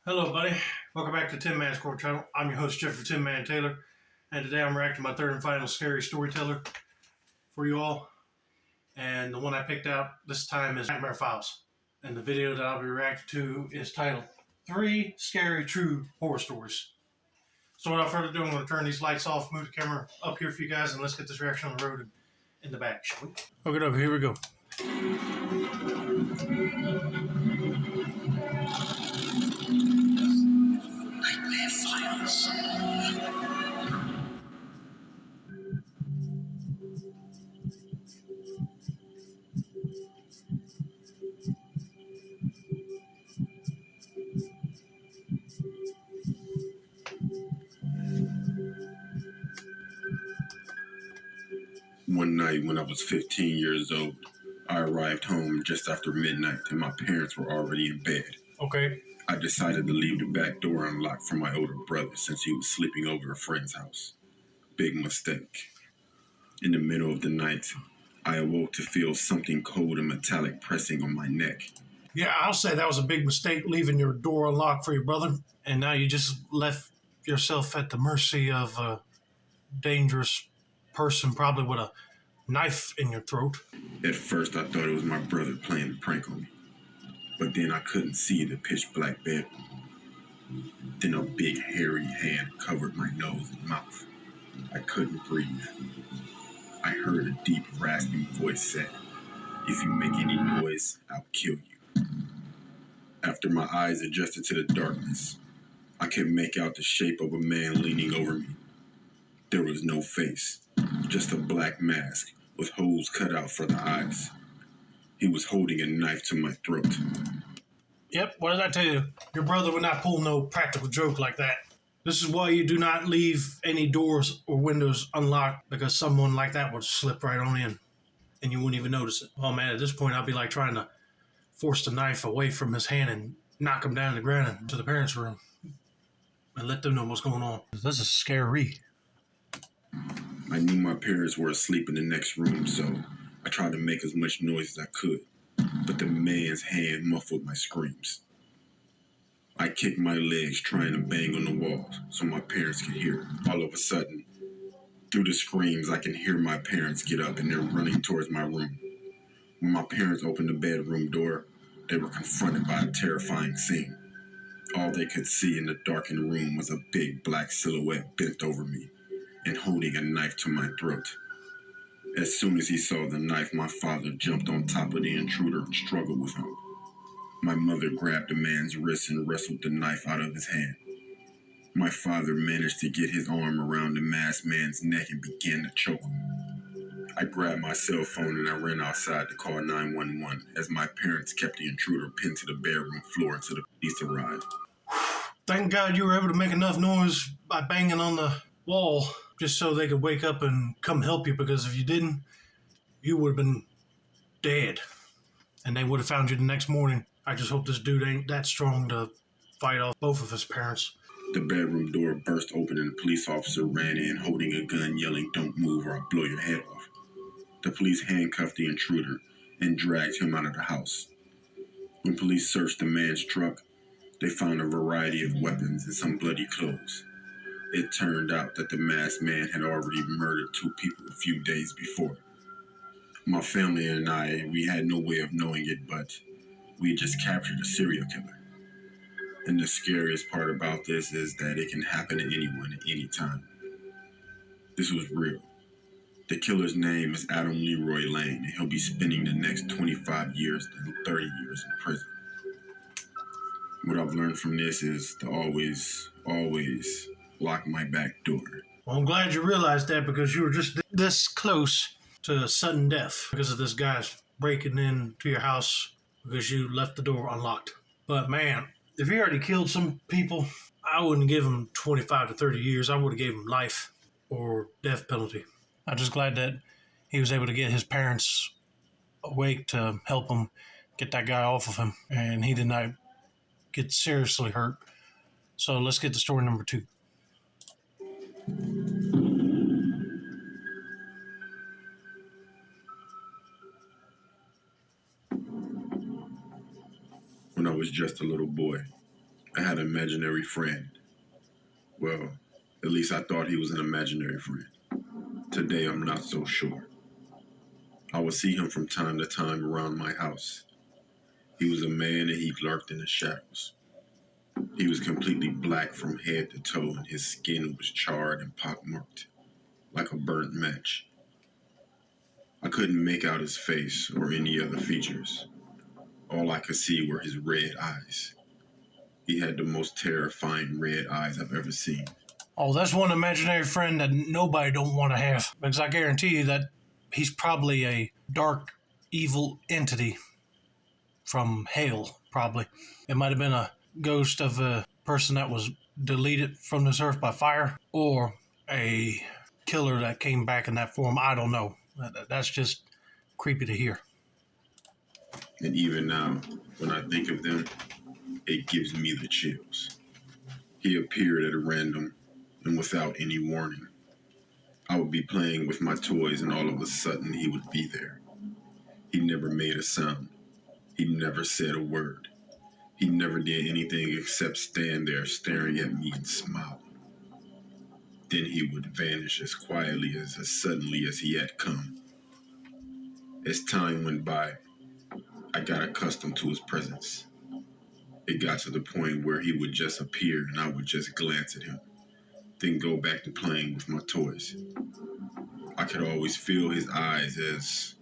Hello, buddy. Welcome back to Tin Man's Court Channel. I'm your host, Jeffrey Tin Man Taylor, and today I'm reacting to my third and final scary storyteller for you all. And the one I picked out this time is Nightmare Files. And the video that I'll be reacting to is titled 3 Scary True Horror Stories. So without further ado, I'm going to turn these lights off, move the camera up here for you guys, and let's get this reaction on the road and in the back, shall we? Okay, up, here we go. Nightmare Files. One night when I was 15 years old, I arrived home just after midnight and my parents were already in bed. Okay. I decided to leave the back door unlocked for my older brother since he was sleeping over a friend's house. Big mistake. In the middle of the night, I awoke to feel something cold and metallic pressing on my neck. Yeah, I'll say that was a big mistake, leaving your door unlocked for your brother, and now you just left yourself at the mercy of a dangerous person, probably with a knife in your throat. At first, I thought it was my brother playing a prank on me, but then I couldn't see the pitch black bedroom. Then a big hairy hand covered my nose and mouth. I couldn't breathe. I heard a deep rasping voice say, "If you make any noise, I'll kill you." After my eyes adjusted to the darkness, I could make out the shape of a man leaning over me. There was no face, just a black mask with holes cut out for the eyes. He was holding a knife to my throat. Yep, what did I tell you? Your brother would not pull no practical joke like that. This is why you do not leave any doors or windows unlocked, because someone like that would slip right on in and you wouldn't even notice it. Oh man, at this point I'd be like trying to force the knife away from his hand and knock him down to the ground and to the parents' room and let them know what's going on. This is scary. I knew my parents were asleep in the next room, so I tried to make as much noise as I could, but the man's hand muffled my screams. I kicked my legs trying to bang on the walls so my parents could hear. All of a sudden, through the screams, I can hear my parents get up and they're running towards my room. When my parents opened the bedroom door, they were confronted by a terrifying scene. All they could see in the darkened room was a big black silhouette bent over me and holding a knife to my throat. As soon as he saw the knife, my father jumped on top of the intruder and struggled with him. My mother grabbed the man's wrist and wrestled the knife out of his hand. My father managed to get his arm around the masked man's neck and began to choke him. I grabbed my cell phone and I ran outside to call 911 as my parents kept the intruder pinned to the bedroom floor until the police arrived. Thank God you were able to make enough noise by banging on the wall just so they could wake up and come help you, because if you didn't, you would have been dead and they would have found you the next morning. I just hope this dude ain't that strong to fight off both of his parents. The bedroom door burst open and a police officer ran in holding a gun yelling, "Don't move or I'll blow your head off." The police handcuffed the intruder and dragged him out of the house. When police searched the man's truck, they found a variety of weapons and some bloody clothes. It turned out that the masked man had already murdered 2 people a few days before. My family and we had no way of knowing it, but we just captured a serial killer. And the scariest part about this is that it can happen to anyone at any time. This was real. The killer's name is Adam Leroy Lane, and he'll be spending the next 25 years to 30 years in prison. What I've learned from this is to always lock my back door. Well, I'm glad you realized that, because you were just this close to sudden death because of this guy's breaking into your house because you left the door unlocked. But man, if he already killed some people, I wouldn't give him 25 to 30 years. I would have gave him life or death penalty. I'm just glad that he was able to get his parents awake to help him get that guy off of him, and he did not get seriously hurt. So let's get to story number 2. When I was just a little boy, I had an imaginary friend. Well, at least I thought he was an imaginary friend. Today I'm not so sure. I would see him from time to time around my house. He was a man and he lurked in the shadows. He was completely black from head to toe and his skin was charred and pockmarked, like a burnt match. I couldn't make out his face or any other features. All I could see were his red eyes. He had the most terrifying red eyes I've ever seen. Oh, that's one imaginary friend that nobody don't want to have. Because I guarantee you that he's probably a dark, evil entity from hell, probably. It might have been a ghost of a person that was deleted from this earth by fire, or a killer that came back in that form. I don't know. That's just creepy to hear. And even now, when I think of them, it gives me the chills. He appeared at a random and without any warning. I would be playing with my toys and all of a sudden he would be there. He never made a sound. He never said a word. He never did anything except stand there staring at me and smiling. Then he would vanish as quietly as suddenly as he had come. As time went by, I got accustomed to his presence. It got to the point where he would just appear and I would just glance at him, then go back to playing with my toys. I could always feel his eyes as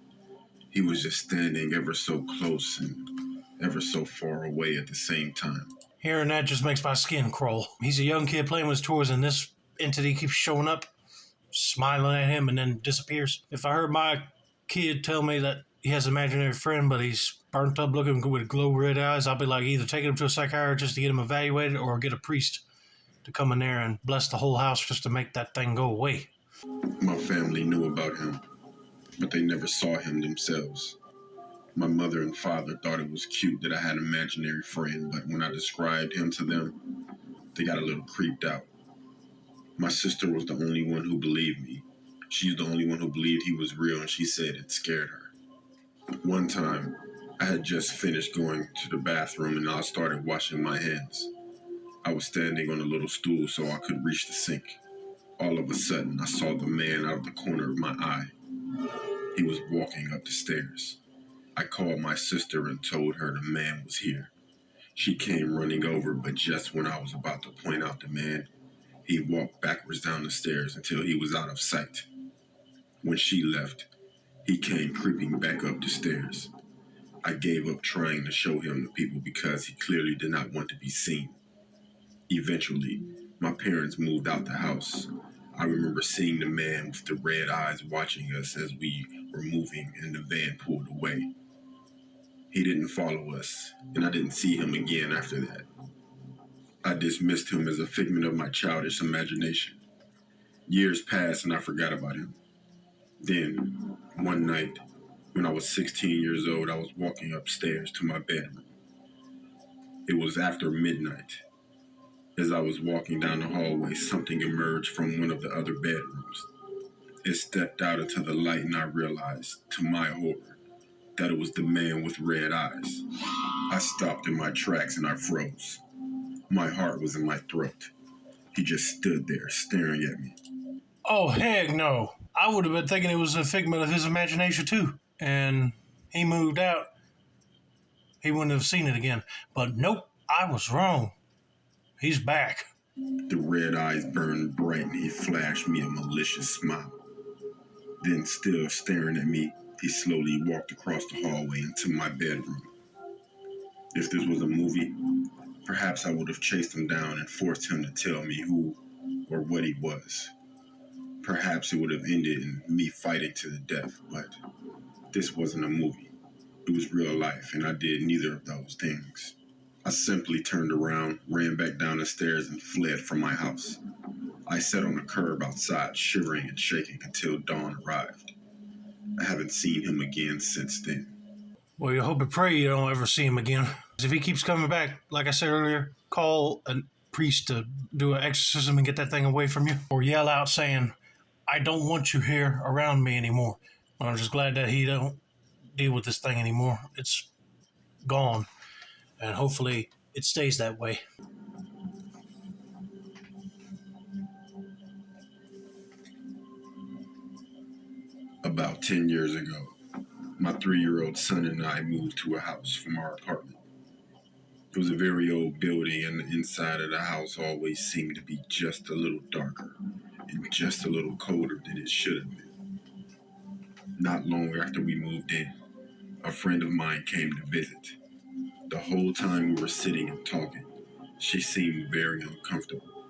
he was just standing ever so close and ever so far away at the same time. Hearing that just makes my skin crawl. He's a young kid playing with his toys, and this entity keeps showing up, smiling at him, and then disappears. If I heard my kid tell me that he has an imaginary friend, but he's burnt up looking with glow red eyes, I'll be like either taking him to a psychiatrist to get him evaluated or get a priest to come in there and bless the whole house just to make that thing go away. My family knew about him, but they never saw him themselves. My mother and father thought it was cute that I had an imaginary friend, but when I described him to them, they got a little creeped out. My sister was the only one who believed me. She's the only one who believed he was real, and she said it scared her. One time, I had just finished going to the bathroom and I started washing my hands. I was standing on a little stool so I could reach the sink. All of a sudden, I saw the man out of the corner of my eye. He was walking up the stairs. I called my sister and told her the man was here. She came running over, but just when I was about to point out the man, he walked backwards down the stairs until he was out of sight. When she left, he came creeping back up the stairs. I gave up trying to show him to people because he clearly did not want to be seen. Eventually, my parents moved out the house. I remember seeing the man with the red eyes watching us as we were moving and the van pulled away. He didn't follow us, and I didn't see him again after that. I dismissed him as a figment of my childish imagination. Years passed and I forgot about him. Then, one night, when I was 16 years old, I was walking upstairs to my bedroom. It was after midnight. As I was walking down the hallway, something emerged from one of the other bedrooms. It stepped out into the light and I realized, to my horror, that it was the man with red eyes. I stopped in my tracks and I froze. My heart was in my throat. He just stood there staring at me. Oh, heck no. I would have been thinking it was a figment of his imagination too. And he moved out. He wouldn't have seen it again. But nope, I was wrong. He's back. The red eyes burned bright and he flashed me a malicious smile. Then, still staring at me, he slowly walked across the hallway into my bedroom. If this was a movie, perhaps I would have chased him down and forced him to tell me who or what he was. Perhaps it would have ended in me fighting to the death, but this wasn't a movie. It was real life, and I did neither of those things. I simply turned around, ran back down the stairs, and fled from my house. I sat on the curb outside, shivering and shaking until dawn arrived. I haven't seen him again since then. Well, you hope and pray you don't ever see him again. If he keeps coming back, like I said earlier, call a priest to do an exorcism and get that thing away from you. Or yell out saying, I don't want you here around me anymore. I'm just glad that he don't deal with this thing anymore. It's gone. And hopefully it stays that way. About 10 years ago, my 3-year-old son and I moved to a house from our apartment. It was a very old building, and the inside of the house always seemed to be just a little darker and just a little colder than it should have been. Not long after we moved in, a friend of mine came to visit. The whole time we were sitting and talking, she seemed very uncomfortable.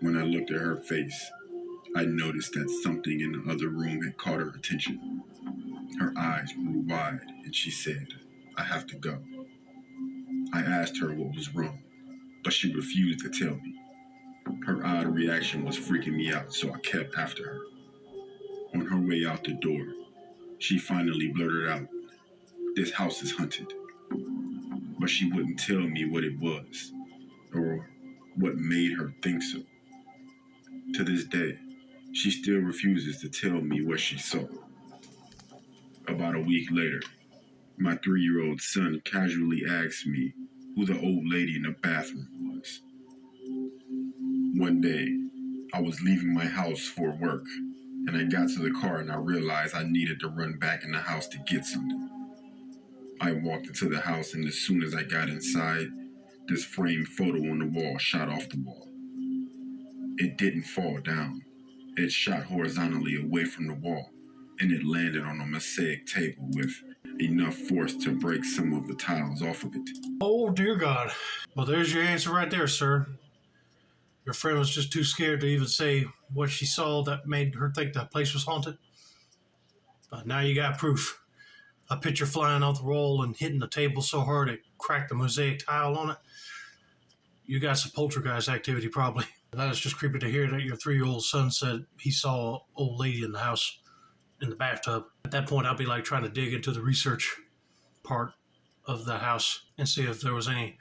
When I looked at her face, I noticed that something in the other room had caught her attention. Her eyes grew wide, and she said, "I have to go." I asked her what was wrong, but she refused to tell me. Her odd reaction was freaking me out, so I kept after her. On her way out the door, she finally blurted out, "This house is haunted." But she wouldn't tell me what it was, or what made her think so. To this day, she still refuses to tell me what she saw. About a week later, my 3-year-old son casually asked me who the old lady in the bathroom was. One day, I was leaving my house for work, and I got to the car and I realized I needed to run back in the house to get something. I walked into the house, and as soon as I got inside, this framed photo on the wall shot off the wall. It didn't fall down. It shot horizontally away from the wall, and it landed on a mosaic table with enough force to break some of the tiles off of it. Oh, dear God. Well, there's your answer right there, sir. Your friend was just too scared to even say what she saw that made her think the place was haunted. But now you got proof. A picture flying off the wall and hitting the table so hard it cracked the mosaic tile on it. You got some poltergeist activity, probably. That is just creepy to hear that your 3-year-old son said he saw an old lady in the house in the bathtub. At that point, I'd be like trying to dig into the research part of the house and see if there was any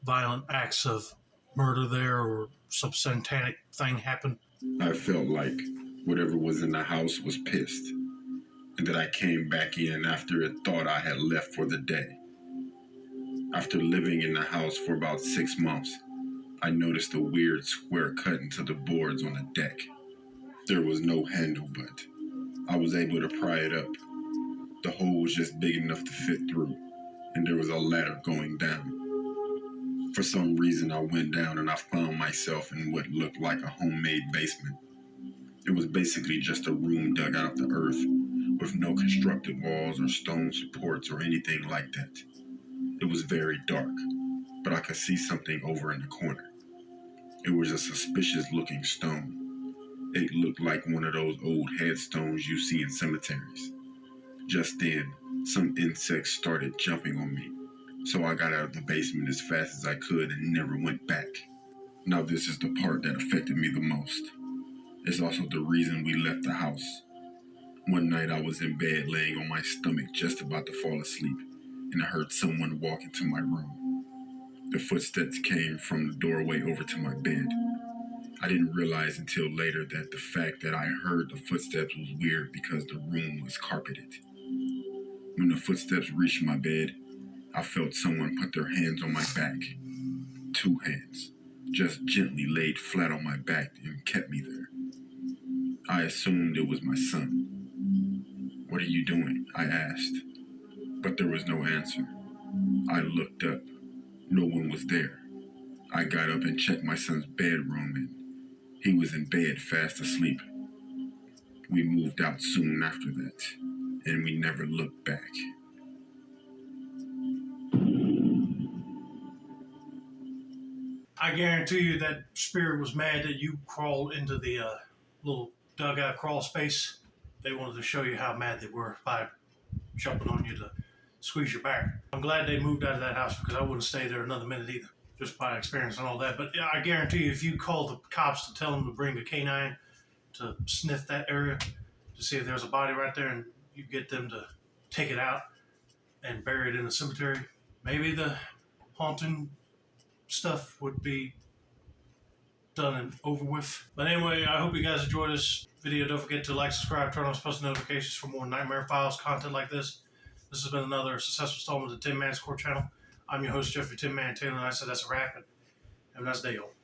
violent acts of murder there or some satanic thing happened. I felt like whatever was in the house was pissed, and that I came back in after it thought I had left for the day. After living in the house for about 6 months, I noticed a weird square cut into the boards on the deck. There was no handle, but I was able to pry it up. The hole was just big enough to fit through, and there was a ladder going down. For some reason, I went down and I found myself in what looked like a homemade basement. It was basically just a room dug out of the earth, with no constructed walls or stone supports or anything like that. It was very dark, but I could see something over in the corner. It was a suspicious looking stone. It looked like one of those old headstones you see in cemeteries. Just then, some insects started jumping on me, so I got out of the basement as fast as I could and never went back. Now this is the part that affected me the most. It's also the reason we left the house. One night I was in bed laying on my stomach just about to fall asleep, and I heard someone walk into my room. The footsteps came from the doorway over to my bed. I didn't realize until later that the fact that I heard the footsteps was weird because the room was carpeted. When the footsteps reached my bed, I felt someone put their hands on my back. 2 hands, just gently laid flat on my back and kept me there. I assumed it was my son. "What are you doing?" I asked, but there was no answer. I looked up. No one was there. I got up and checked my son's bedroom, and he was in bed fast asleep. We moved out soon after that, and we never looked back. I guarantee you that spirit was mad that you crawled into the little dugout crawl space. They wanted to show you how mad they were by jumping on you to squeeze your back. I'm glad they moved out of that house because I wouldn't stay there another minute either, just by experience and all that. But yeah, I guarantee you, if you called the cops to tell them to bring a canine to sniff that area to see if there's a body right there, and you get them to take it out and bury it in the cemetery, maybe the haunting stuff would be done and over with. But anyway, I hope you guys enjoyed this video. Don't forget to like, subscribe, turn on post notifications for more Nightmare Files content like this. This has been another successful installment of the Tin Man Score channel. I'm your host, Jeffrey Tin Man Taylor, and I said that's a wrap. And have a nice day, y'all.